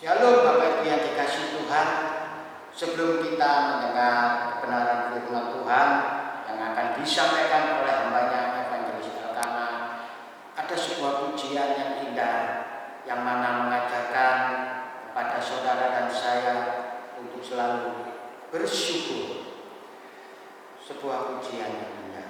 Shalom Bapak Ibu yang dikasihi Tuhan. Sebelum kita mendengar kebenaran firman Tuhan yang akan disampaikan oleh hambanya Evangelis Elkana, ada sebuah pujian yang indah yang mana mengajarkan kepada saudara dan saya untuk selalu bersyukur. Sebuah pujian yang indah.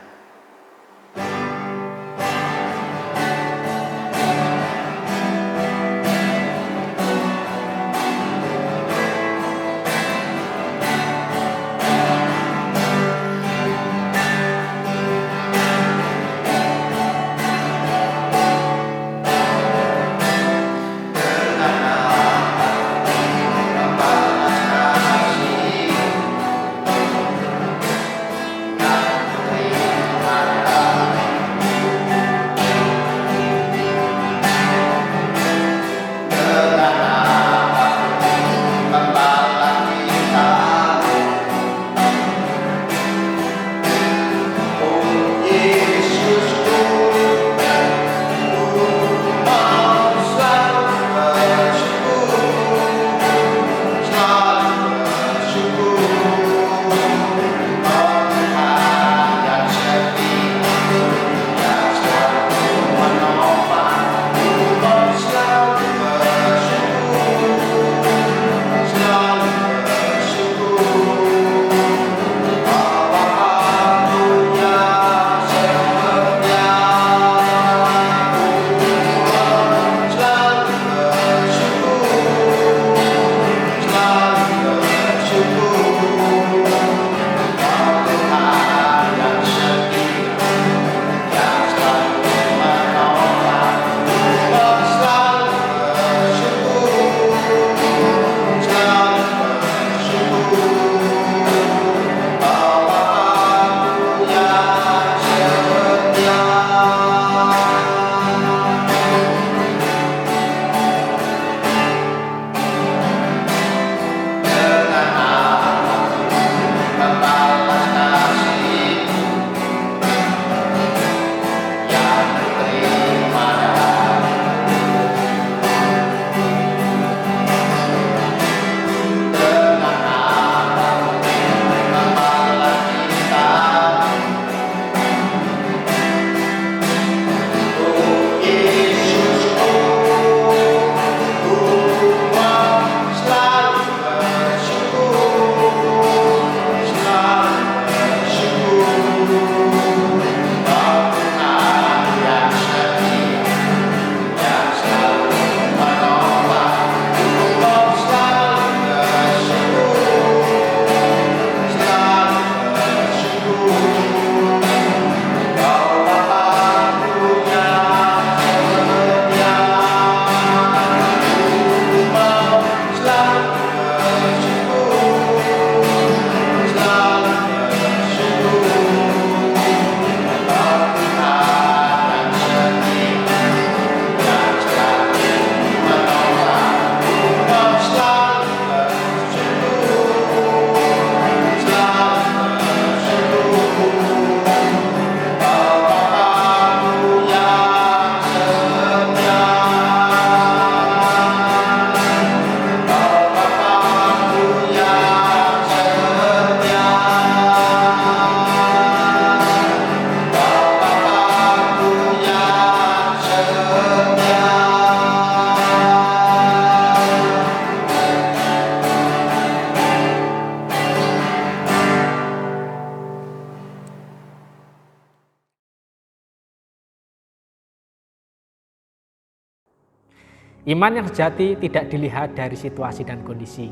Iman yang sejati tidak dilihat dari situasi dan kondisi,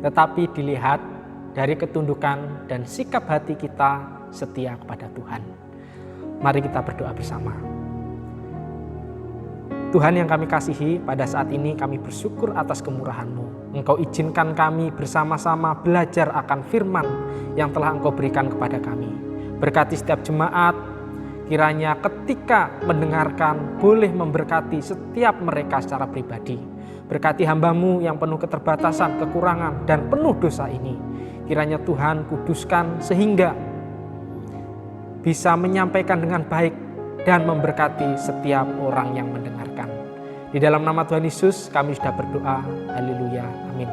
tetapi dilihat dari ketundukan dan sikap hati kita setia kepada Tuhan. Mari kita berdoa bersama. Tuhan yang kami kasihi, pada saat ini kami bersyukur atas kemurahan-Mu. Engkau izinkan kami bersama-sama belajar akan firman yang telah Engkau berikan kepada kami. Berkati setiap jemaat, kiranya ketika mendengarkan boleh memberkati setiap mereka secara pribadi. Berkati hamba-Mu yang penuh keterbatasan, kekurangan, dan penuh dosa ini. Kiranya Tuhan kuduskan sehingga bisa menyampaikan dengan baik dan memberkati setiap orang yang mendengarkan. Di dalam nama Tuhan Yesus kami sudah berdoa. Haleluya. Amin.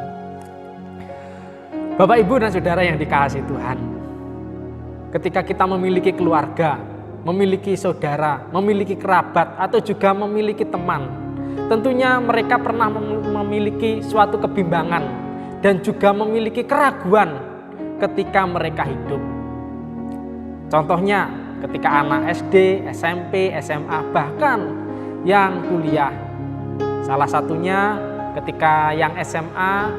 Bapak, Ibu, dan Saudara yang dikasihi Tuhan, ketika kita memiliki keluarga, memiliki saudara, memiliki kerabat, atau juga memiliki teman, tentunya mereka pernah memiliki suatu kebimbangan dan juga memiliki keraguan ketika mereka hidup. Contohnya ketika anak SD, SMP, SMA, bahkan yang kuliah. Salah satunya ketika yang SMA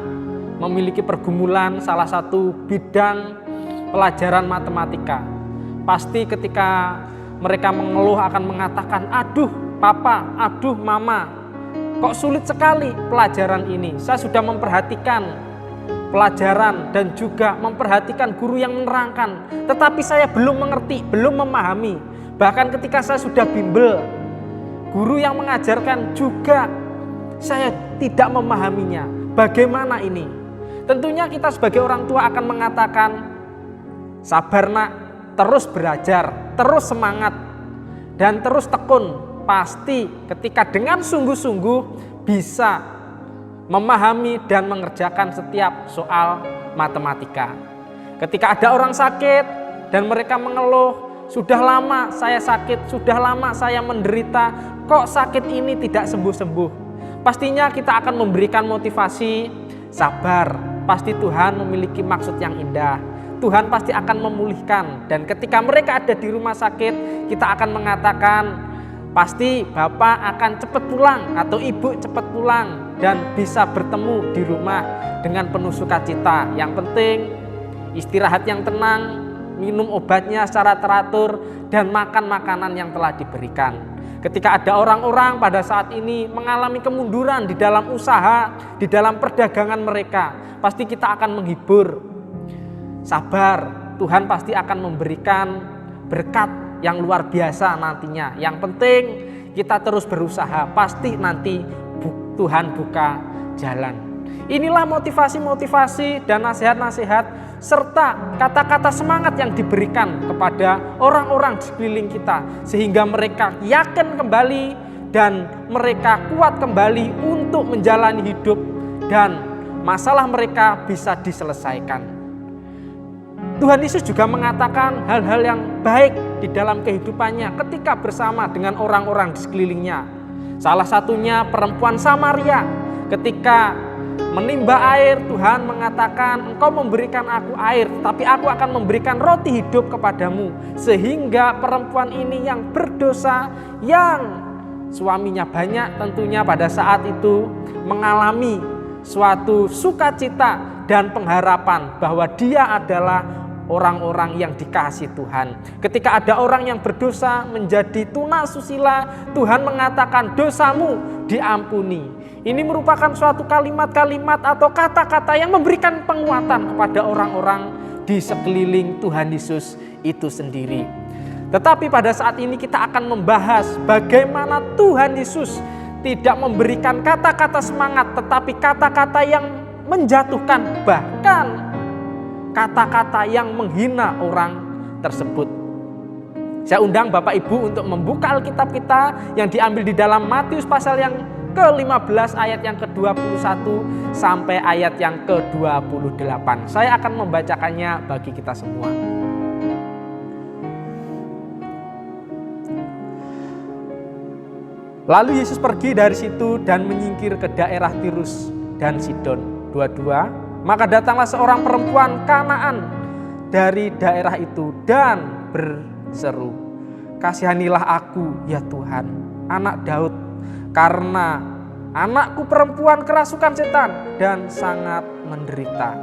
memiliki pergumulan salah satu bidang pelajaran matematika. Pasti ketika mereka mengeluh akan mengatakan, "Aduh papa, aduh mama, kok sulit sekali pelajaran ini. Saya sudah memperhatikan pelajaran dan juga memperhatikan guru yang menerangkan, tetapi saya belum mengerti, belum memahami. Bahkan ketika saya sudah bimbel, guru yang mengajarkan juga saya tidak memahaminya. Bagaimana ini?" Tentunya kita sebagai orang tua akan mengatakan, "Sabar nak, terus belajar, terus semangat, dan terus tekun. Pasti ketika dengan sungguh-sungguh bisa memahami dan mengerjakan setiap soal matematika." Ketika ada orang sakit dan mereka mengeluh, "Sudah lama saya sakit, sudah lama saya menderita, kok sakit ini tidak sembuh-sembuh?" Pastinya kita akan memberikan motivasi, sabar, pasti Tuhan memiliki maksud yang indah. Tuhan pasti akan memulihkan. Dan ketika mereka ada di rumah sakit, kita akan mengatakan, pasti Bapak akan cepat pulang atau Ibu cepat pulang dan bisa bertemu di rumah dengan penuh sukacita. Yang penting istirahat yang tenang, minum obatnya secara teratur, dan makan makanan yang telah diberikan. Ketika ada orang-orang pada saat ini mengalami kemunduran di dalam usaha, di dalam perdagangan mereka, pasti kita akan menghibur. Sabar, Tuhan pasti akan memberikan berkat yang luar biasa nantinya. Yang penting kita terus berusaha, pasti nanti Tuhan buka jalan. Inilah motivasi-motivasi dan nasihat-nasihat serta kata-kata semangat yang diberikan kepada orang-orang di sekeliling kita, sehingga mereka yakin kembali dan mereka kuat kembali untuk menjalani hidup dan masalah mereka bisa diselesaikan. Tuhan Yesus juga mengatakan hal-hal yang baik di dalam kehidupannya ketika bersama dengan orang-orang di sekelilingnya. Salah satunya perempuan Samaria, ketika menimba air, Tuhan mengatakan, "Engkau memberikan aku air, tapi aku akan memberikan roti hidup kepadamu." Sehingga perempuan ini yang berdosa, yang suaminya banyak, tentunya pada saat itu mengalami suatu sukacita dan pengharapan bahwa dia adalah orang-orang yang dikasihi Tuhan. Ketika ada orang yang berdosa menjadi tunasusila, Tuhan mengatakan, "Dosamu diampuni." Ini merupakan suatu kalimat-kalimat atau kata-kata yang memberikan penguatan kepada orang-orang di sekeliling Tuhan Yesus itu sendiri. Tetapi pada saat ini kita akan membahas bagaimana Tuhan Yesus tidak memberikan kata-kata semangat, tetapi kata-kata yang menjatuhkan, bahkan kata-kata yang menghina orang tersebut. Saya undang Bapak Ibu untuk membuka Alkitab kita yang diambil di dalam Matius pasal yang ke-15 ayat yang ke-21 sampai ayat yang ke-28. Saya akan membacakannya bagi kita semua. Lalu Yesus pergi dari situ dan menyingkir ke daerah Tirus dan Sidon. 22. Maka datanglah seorang perempuan Kanaan dari daerah itu dan berseru, "Kasihanilah aku ya Tuhan, anak Daud, karena anakku perempuan kerasukan setan dan sangat menderita."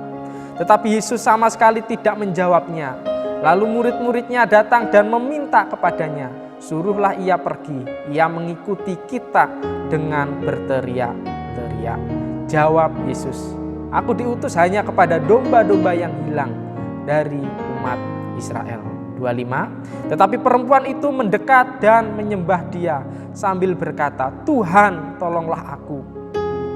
Tetapi Yesus sama sekali tidak menjawabnya. Lalu murid-muridnya datang dan meminta kepadanya, "Suruhlah ia pergi." Ia mengikuti kita dengan berteriak-teriak. Jawab Yesus, "Aku diutus hanya kepada domba-domba yang hilang dari umat Israel." 25. Tetapi perempuan itu mendekat dan menyembah Dia sambil berkata, "Tuhan, tolonglah aku."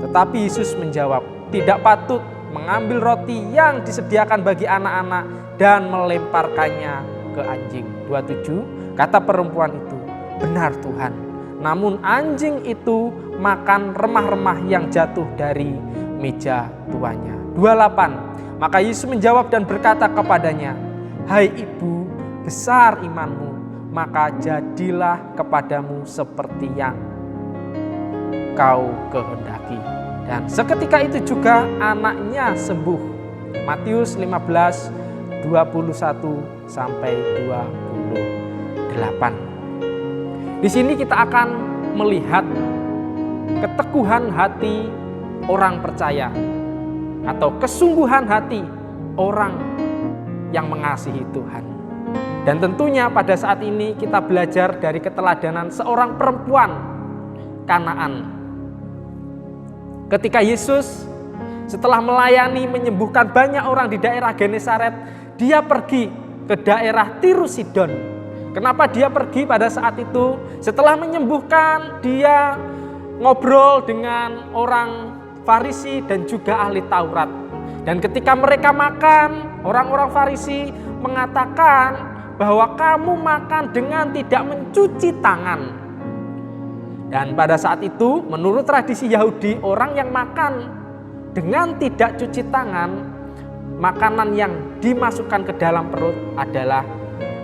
Tetapi Yesus menjawab, "Tidak patut mengambil roti yang disediakan bagi anak-anak dan melemparkannya ke anjing." 27. Kata perempuan itu, "Benar Tuhan, namun anjing itu makan remah-remah yang jatuh dari meja tuannya. 28. Maka Yesus menjawab dan berkata kepadanya, "Hai ibu, besar imanmu, maka jadilah kepadamu seperti yang kau kehendaki." Dan seketika itu juga anaknya sembuh. Matius 15, 21 sampai 28. Di sini kita akan melihat keteguhan hati orang percaya atau kesungguhan hati orang yang mengasihi Tuhan. Dan tentunya pada saat ini kita belajar dari keteladanan seorang perempuan Kanaan. Ketika Yesus setelah melayani menyembuhkan banyak orang di daerah Genesaret, dia pergi ke daerah Tirus Sidon. Kenapa dia pergi pada saat itu? Setelah menyembuhkan, dia ngobrol dengan orang Farisi dan juga ahli Taurat. Dan ketika mereka makan, orang-orang Farisi mengatakan bahwa kamu makan dengan tidak mencuci tangan. Dan pada saat itu, menurut tradisi Yahudi, orang yang makan dengan tidak cuci tangan, makanan yang dimasukkan ke dalam perut adalah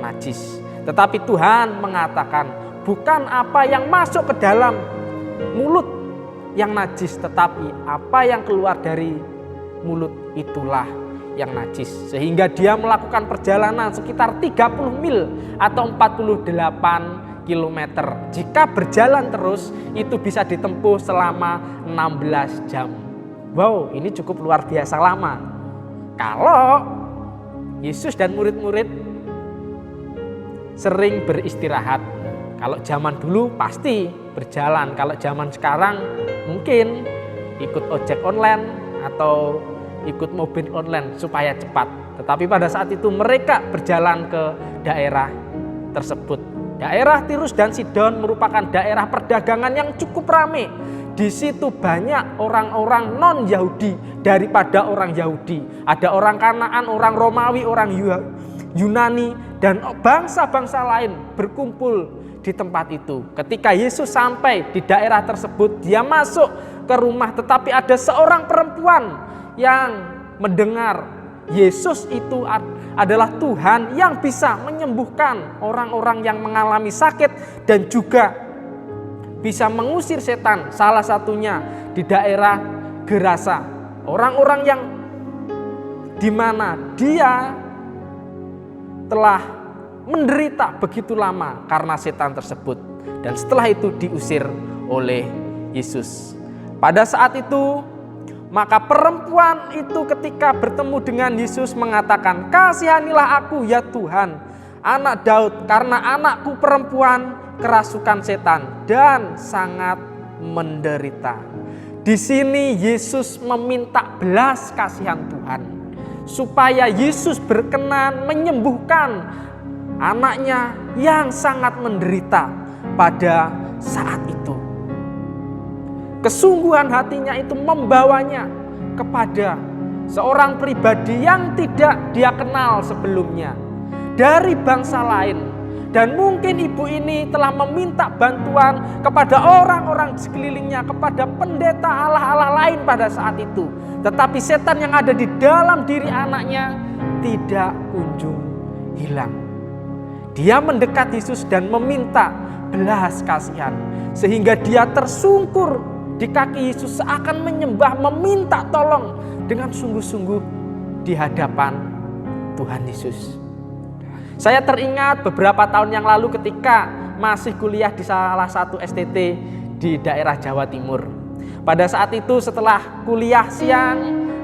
najis. Tetapi Tuhan mengatakan, bukan apa yang masuk ke dalam mulut yang najis, tetapi apa yang keluar dari mulut itulah yang najis. Sehingga dia melakukan perjalanan sekitar 30 mil atau 48 kilometer. Jika berjalan terus, itu bisa ditempuh selama 16 jam. Wow, ini cukup luar biasa lama. Kalau Yesus dan murid-murid sering beristirahat. Kalau zaman dulu pasti berjalan. Kalau zaman sekarang mungkin ikut ojek online atau ikut mobil online supaya cepat. Tetapi pada saat itu mereka berjalan ke daerah tersebut. Daerah Tirus dan Sidon merupakan daerah perdagangan yang cukup ramai. Di situ banyak orang-orang non-Yahudi daripada orang Yahudi. Ada orang Kanaan, orang Romawi, orang Yunani, dan bangsa-bangsa lain berkumpul di tempat itu. Ketika Yesus sampai di daerah tersebut, dia masuk ke rumah, tetapi ada seorang perempuan yang mendengar Yesus itu adalah Tuhan yang bisa menyembuhkan orang-orang yang mengalami sakit dan juga bisa mengusir setan, salah satunya di daerah Gerasa. Orang-orang yang dimana dia telah menderita begitu lama karena setan tersebut. Dan setelah itu diusir oleh Yesus. Pada saat itu, maka perempuan itu ketika bertemu dengan Yesus mengatakan, "Kasihanilah aku ya Tuhan, anak Daud, karena anakku perempuan kerasukan setan dan sangat menderita." Di sini Yesus meminta belas kasihan Tuhan supaya Yesus berkenan menyembuhkan anaknya yang sangat menderita pada saat itu. Kesungguhan hatinya itu membawanya kepada seorang pribadi yang tidak dia kenal sebelumnya dari bangsa lain. Dan mungkin ibu ini telah meminta bantuan kepada orang-orang di sekelilingnya, kepada pendeta Allah-Allah lain pada saat itu. Tetapi setan yang ada di dalam diri anaknya tidak kunjung hilang. Dia mendekat Yesus dan meminta belas kasihan. Sehingga dia tersungkur di kaki Yesus seakan menyembah, meminta tolong dengan sungguh-sungguh di hadapan Tuhan Yesus. Saya teringat beberapa tahun yang lalu ketika masih kuliah di salah satu STT di daerah Jawa Timur. Pada saat itu setelah kuliah siang,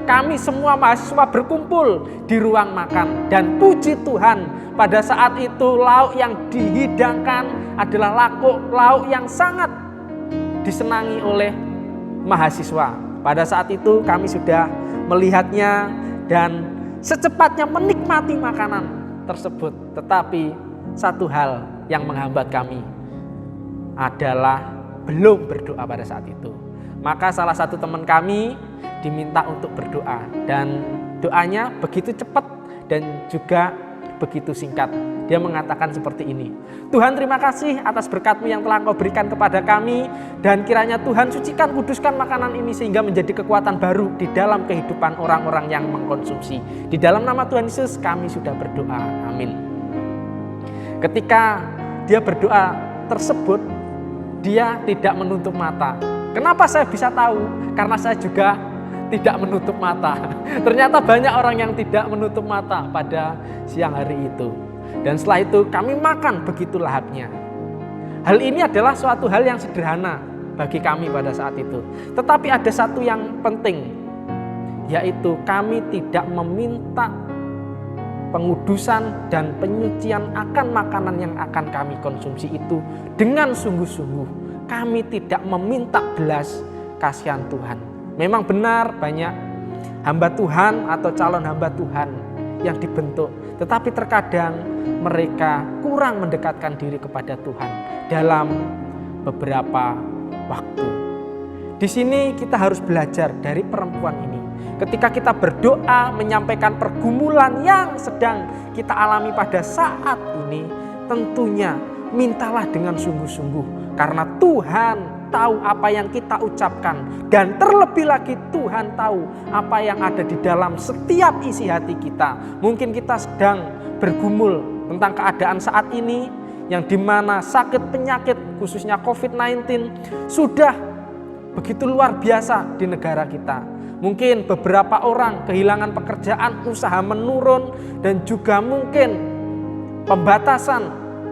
kami semua mahasiswa berkumpul di ruang makan. Dan puji Tuhan, pada saat itu lauk yang dihidangkan adalah lauk yang sangat disenangi oleh mahasiswa. Pada saat itu kami sudah melihatnya dan secepatnya menikmati makanan tersebut. Tetapi satu hal yang menghambat kami adalah belum berdoa pada saat itu. Maka salah satu teman kami diminta untuk berdoa dan doanya begitu cepat dan juga begitu singkat. Dia mengatakan seperti ini, Tuhan terima kasih atas berkat-Mu yang telah Engkau berikan kepada kami, dan kiranya Tuhan sucikan, kuduskan makanan ini sehingga menjadi kekuatan baru di dalam kehidupan orang-orang yang mengkonsumsi. Di dalam nama Tuhan Yesus kami sudah berdoa, amin. Ketika dia berdoa tersebut, dia tidak menutup mata. Kenapa saya bisa tahu? Karena saya juga tidak menutup mata. Ternyata banyak orang yang tidak menutup mata pada siang hari itu. Dan setelah itu kami makan begitu lahapnya. Hal ini adalah suatu hal yang sederhana bagi kami pada saat itu. Tetapi ada satu yang penting, yaitu kami tidak meminta pengudusan dan penyucian akan makanan yang akan kami konsumsi itu dengan sungguh-sungguh. Kami tidak meminta belas kasihan Tuhan. Memang benar banyak hamba Tuhan atau calon hamba Tuhan yang dibentuk, tetapi terkadang mereka kurang mendekatkan diri kepada Tuhan dalam beberapa waktu. Di sini kita harus belajar dari perempuan ini. Ketika kita berdoa menyampaikan pergumulan yang sedang kita alami pada saat ini, tentunya mintalah dengan sungguh-sungguh, karena Tuhan tahu apa yang kita ucapkan, dan terlebih lagi Tuhan tahu apa yang ada di dalam setiap isi hati kita. Mungkin kita sedang bergumul tentang keadaan saat ini, yang dimana sakit penyakit khususnya COVID-19 sudah begitu luar biasa di negara kita. Mungkin beberapa orang kehilangan pekerjaan, usaha menurun, dan juga mungkin pembatasan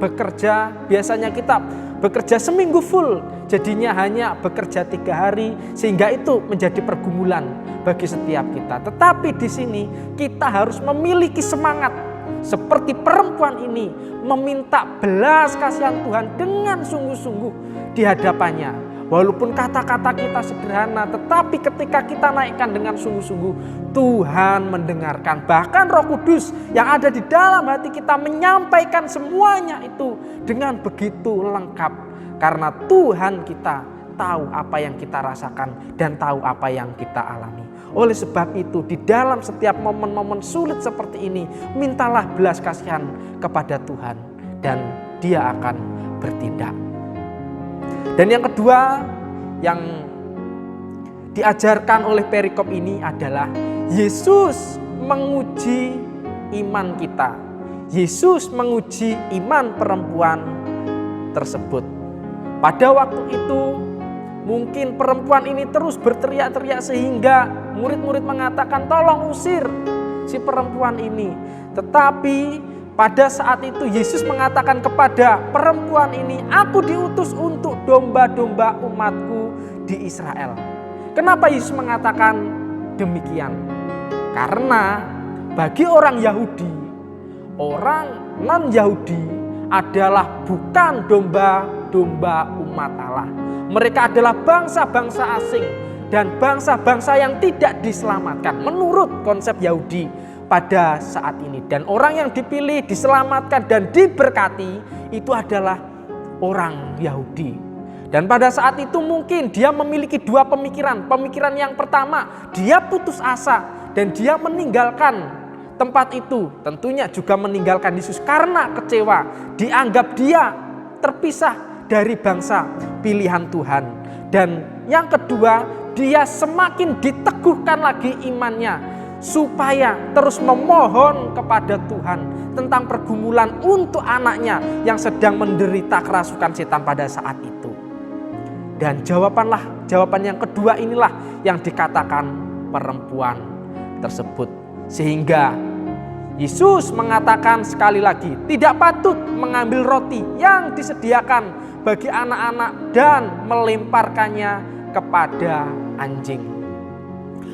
bekerja. Biasanya kita bekerja seminggu full, jadinya hanya bekerja 3 hari, sehingga itu menjadi pergumulan bagi setiap kita. Tetapi di sini kita harus memiliki semangat seperti perempuan ini, meminta belas kasihan Tuhan dengan sungguh-sungguh di hadapannya. Walaupun kata-kata kita sederhana, tetapi ketika kita naikkan dengan sungguh-sungguh, Tuhan mendengarkan. Bahkan Roh Kudus yang ada di dalam hati kita menyampaikan semuanya itu dengan begitu lengkap. Karena Tuhan kita tahu apa yang kita rasakan dan tahu apa yang kita alami. Oleh sebab itu, di dalam setiap momen-momen sulit seperti ini, mintalah belas kasihan kepada Tuhan dan Dia akan bertindak. Dan yang kedua yang diajarkan oleh perikop ini adalah Yesus menguji iman kita. Yesus menguji iman perempuan tersebut. Pada waktu itu mungkin perempuan ini terus berteriak-teriak sehingga murid-murid mengatakan tolong usir si perempuan ini. Tetapi pada saat itu Yesus mengatakan kepada perempuan ini, aku diutus untuk domba-domba umatku di Israel. Kenapa Yesus mengatakan demikian? Karena bagi orang Yahudi, orang non-Yahudi adalah bukan domba-domba umat Allah. Mereka adalah bangsa-bangsa asing dan bangsa-bangsa yang tidak diselamatkan menurut konsep Yahudi pada saat ini. Dan orang yang dipilih, diselamatkan dan diberkati itu adalah orang Yahudi. Dan pada saat itu mungkin dia memiliki dua pemikiran. Pemikiran yang pertama, dia putus asa dan dia meninggalkan tempat itu. Tentunya juga meninggalkan Yesus karena kecewa. Dianggap dia terpisah dari bangsa pilihan Tuhan. Dan yang kedua, dia semakin diteguhkan lagi imannya, supaya terus memohon kepada Tuhan tentang pergumulan untuk anaknya yang sedang menderita kerasukan setan pada saat itu. Dan jawaban yang kedua inilah yang dikatakan perempuan tersebut. Sehingga Yesus mengatakan sekali lagi, tidak patut mengambil roti yang disediakan bagi anak-anak dan melemparkannya kepada anjing.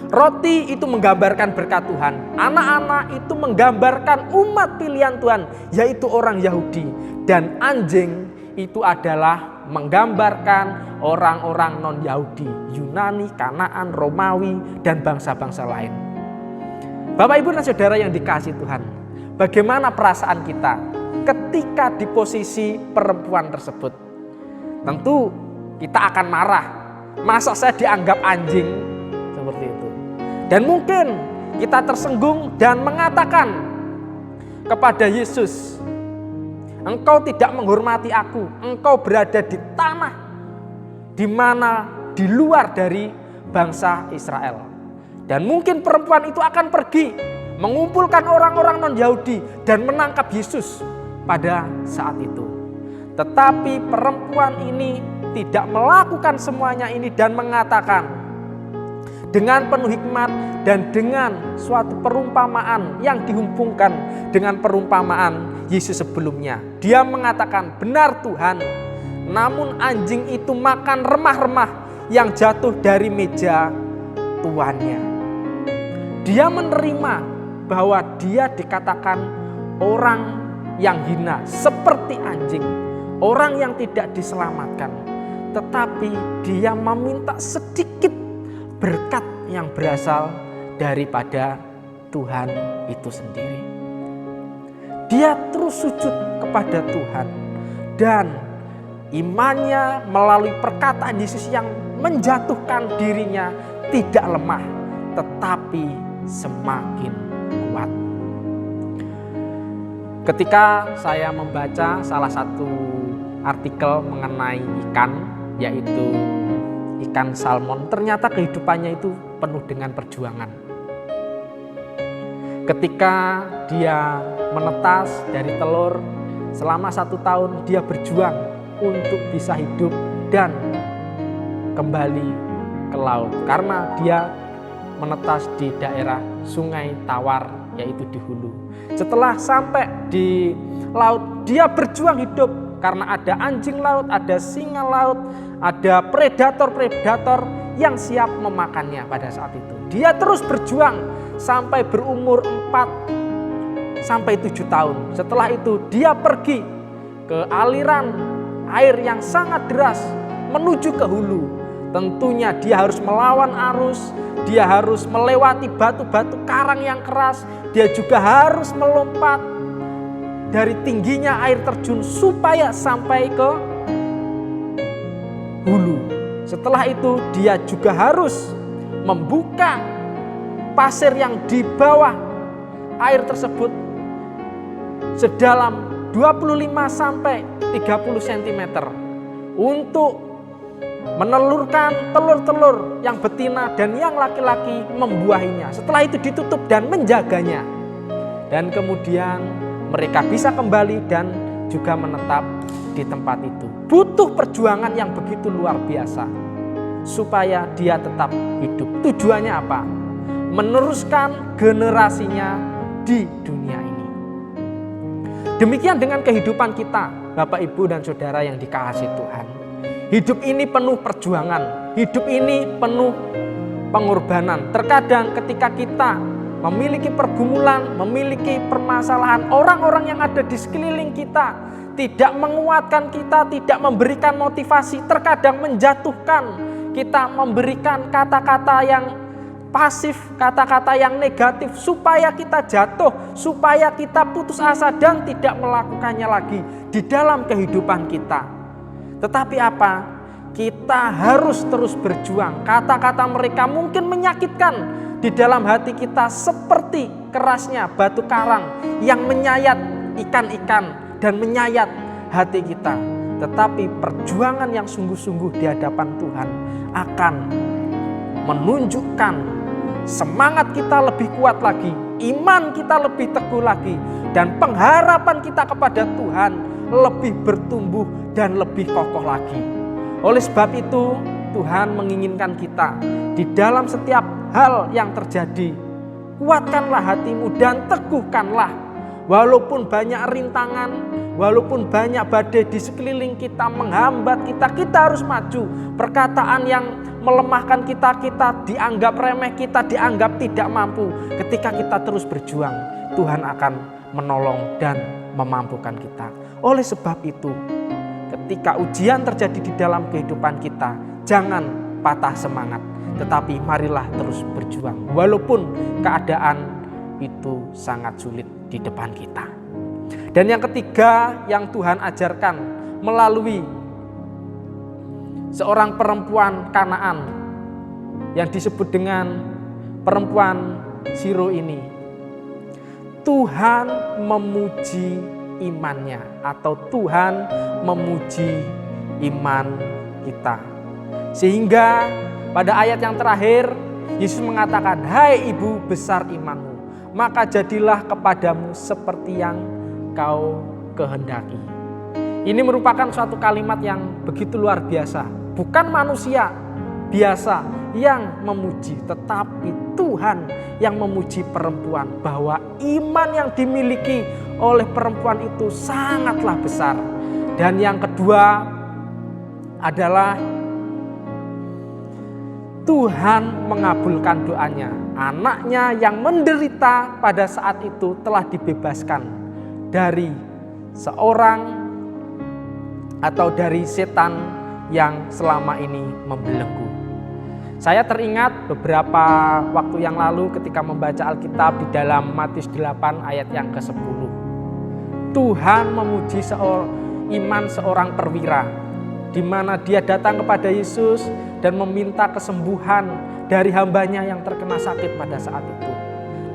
Roti itu menggambarkan berkat Tuhan. Anak-anak itu menggambarkan umat pilihan Tuhan, yaitu orang Yahudi. Dan anjing itu adalah menggambarkan orang-orang non-Yahudi, Yunani, Kanaan, Romawi, dan bangsa-bangsa lain. Bapak, Ibu, dan Saudara yang dikasihi Tuhan, bagaimana perasaan kita ketika di posisi perempuan tersebut? Tentu kita akan marah. Masa saya dianggap anjing? Seperti itu. Dan mungkin kita tersenggung dan mengatakan kepada Yesus, Engkau tidak menghormati aku. Engkau berada di tanah di mana di luar dari bangsa Israel. Dan mungkin perempuan itu akan pergi mengumpulkan orang-orang non-Yahudi dan menangkap Yesus pada saat itu. Tetapi perempuan ini tidak melakukan semuanya ini dan mengatakan dengan penuh hikmat dan dengan suatu perumpamaan yang dihubungkan dengan perumpamaan Yesus sebelumnya. Dia mengatakan, benar Tuhan, namun anjing itu makan remah-remah yang jatuh dari meja tuannya. Dia menerima bahwa dia dikatakan orang yang hina, seperti anjing, orang yang tidak diselamatkan. Tetapi dia meminta sedikit berkat yang berasal daripada Tuhan itu sendiri. Dia terus sujud kepada Tuhan dan imannya melalui perkataan Yesus yang menjatuhkan dirinya tidak lemah tetapi semakin kuat. Ketika saya membaca salah satu artikel mengenai ikan, yaitu ikan salmon, ternyata kehidupannya itu penuh dengan perjuangan. Ketika dia menetas dari telur, selama 1 tahun dia berjuang untuk bisa hidup dan kembali ke laut. Karena dia menetas di daerah Sungai Tawar, yaitu di hulu. Setelah sampai di laut, dia berjuang hidup karena ada anjing laut, ada singa laut, ada predator-predator yang siap memakannya pada saat itu. Dia terus berjuang sampai berumur 4 sampai 7 tahun. Setelah itu dia pergi ke aliran air yang sangat deras menuju ke hulu. Tentunya dia harus melawan arus, dia harus melewati batu-batu karang yang keras, dia juga harus melompat dari tingginya air terjun supaya sampai ke hulu. Setelah itu dia juga harus membuka pasir yang di bawah air tersebut sedalam 25 sampai 30 cm untuk menelurkan telur-telur yang betina dan yang laki-laki membuahinya. Setelah itu ditutup dan menjaganya. Dan kemudian mereka bisa kembali dan juga menetap di tempat itu. Butuh perjuangan yang begitu luar biasa supaya dia tetap hidup. Tujuannya apa? Meneruskan generasinya di dunia ini. Demikian dengan kehidupan kita, Bapak, Ibu, dan Saudara yang dikasihi Tuhan. Hidup ini penuh perjuangan, hidup ini penuh pengorbanan. Terkadang ketika kita memiliki pergumulan, memiliki permasalahan, orang-orang yang ada di sekeliling kita tidak menguatkan kita, tidak memberikan motivasi, terkadang menjatuhkan kita, memberikan kata-kata yang pasif, kata-kata yang negatif supaya kita jatuh, supaya kita putus asa dan tidak melakukannya lagi di dalam kehidupan kita. Tetapi apa? Kita harus terus berjuang. Kata-kata mereka mungkin menyakitkan di dalam hati kita seperti kerasnya batu karang yang menyayat ikan-ikan dan menyayat hati kita. Tetapi perjuangan yang sungguh-sungguh di hadapan Tuhan akan menunjukkan semangat kita lebih kuat lagi, iman kita lebih teguh lagi, dan pengharapan kita kepada Tuhan lebih bertumbuh dan lebih kokoh lagi. Oleh sebab itu, Tuhan menginginkan kita di dalam setiap hal yang terjadi, kuatkanlah hatimu dan teguhkanlah. Walaupun banyak rintangan, walaupun banyak badai di sekeliling kita menghambat kita, kita harus maju. Perkataan yang melemahkan kita, kita dianggap remeh, kita dianggap tidak mampu. Ketika kita terus berjuang, Tuhan akan menolong dan memampukan kita. Oleh sebab itu, ketika ujian terjadi di dalam kehidupan kita, jangan patah semangat, tetapi marilah terus berjuang. Walaupun keadaan itu sangat sulit di depan kita. Dan yang ketiga yang Tuhan ajarkan melalui seorang perempuan Kanaan yang disebut dengan perempuan Siro ini, Tuhan memuji imannya, atau Tuhan memuji iman kita. Sehingga pada ayat yang terakhir Yesus mengatakan, "Hai ibu, besar imanmu, maka jadilah kepadamu seperti yang kau kehendaki." Ini merupakan suatu kalimat yang begitu luar biasa. Bukan manusia biasa yang memuji, tetapi Tuhan yang memuji perempuan, bahwa iman yang dimiliki oleh perempuan itu sangatlah besar. Dan yang kedua adalah Tuhan mengabulkan doanya. Anaknya yang menderita pada saat itu telah dibebaskan dari seorang atau dari setan yang selama ini membelenggu. Saya teringat beberapa waktu yang lalu ketika membaca Alkitab di dalam Matius 8 ayat yang ke-10. Tuhan memuji iman seorang perwira, di mana dia datang kepada Yesus dan meminta kesembuhan dari hambanya yang terkena sakit pada saat itu.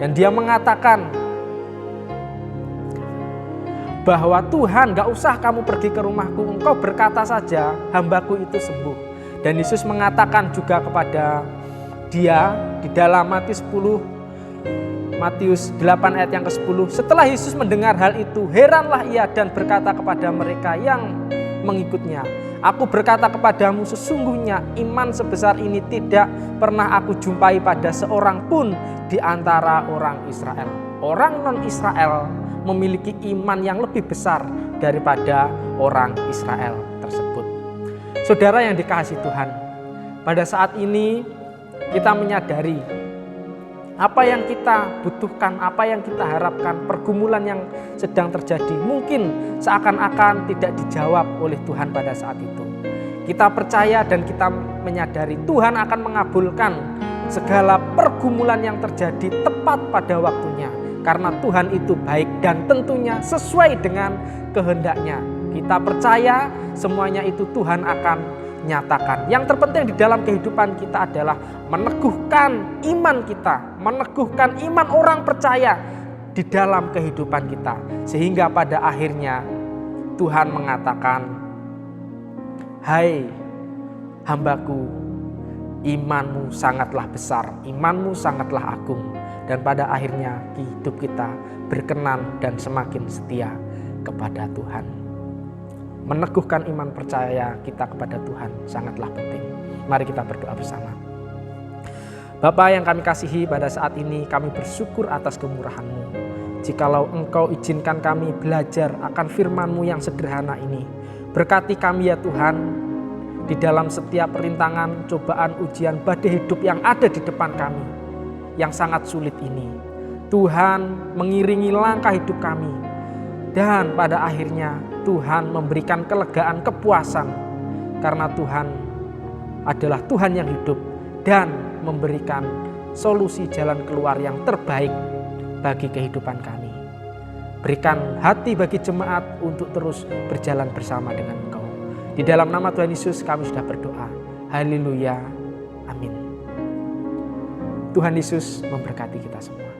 Dan dia mengatakan bahwa Tuhan, gak usah kamu pergi ke rumahku, engkau berkata saja hambaku itu sembuh. Dan Yesus mengatakan juga kepada dia di dalam Matius 8 ayat yang ke-10. Setelah Yesus mendengar hal itu, heranlah ia dan berkata kepada mereka yang mengikutnya, "Aku berkata kepadamu, sesungguhnya iman sebesar ini tidak pernah aku jumpai pada seorang pun di antara orang Israel." Orang non-Israel memiliki iman yang lebih besar daripada orang Israel tersebut. Saudara yang dikasihi Tuhan, pada saat ini kita menyadari apa yang kita butuhkan, apa yang kita harapkan, pergumulan yang sedang terjadi mungkin seakan-akan tidak dijawab oleh Tuhan pada saat itu. Kita percaya dan kita menyadari Tuhan akan mengabulkan segala pergumulan yang terjadi tepat pada waktunya. Karena Tuhan itu baik dan tentunya sesuai dengan kehendaknya. Kita percaya semuanya itu Tuhan akan nyatakan. Yang terpenting di dalam kehidupan kita adalah meneguhkan iman kita, meneguhkan iman orang percaya di dalam kehidupan kita. Sehingga pada akhirnya Tuhan mengatakan, "Hai hambaku, imanmu sangatlah besar, imanmu sangatlah agung." Dan pada akhirnya hidup kita berkenan dan semakin setia kepada Tuhan. Meneguhkan iman percaya kita kepada Tuhan sangatlah penting. Mari kita berdoa bersama. Bapa yang kami kasihi, pada saat ini kami bersyukur atas kemurahan-Mu. Jikalau Engkau izinkan kami belajar akan firman-Mu yang sederhana ini, berkati kami ya Tuhan, di dalam setiap rintangan, cobaan, ujian, badai hidup yang ada di depan kami, yang sangat sulit ini. Tuhan mengiringi langkah hidup kami. Dan pada akhirnya Tuhan memberikan kelegaan, kepuasan. Karena Tuhan adalah Tuhan yang hidup dan memberikan solusi jalan keluar yang terbaik bagi kehidupan kami. Berikan hati bagi jemaat untuk terus berjalan bersama dengan Engkau. Di dalam nama Tuhan Yesus kami sudah berdoa. Haleluya. Amin. Tuhan Yesus memberkati kita semua.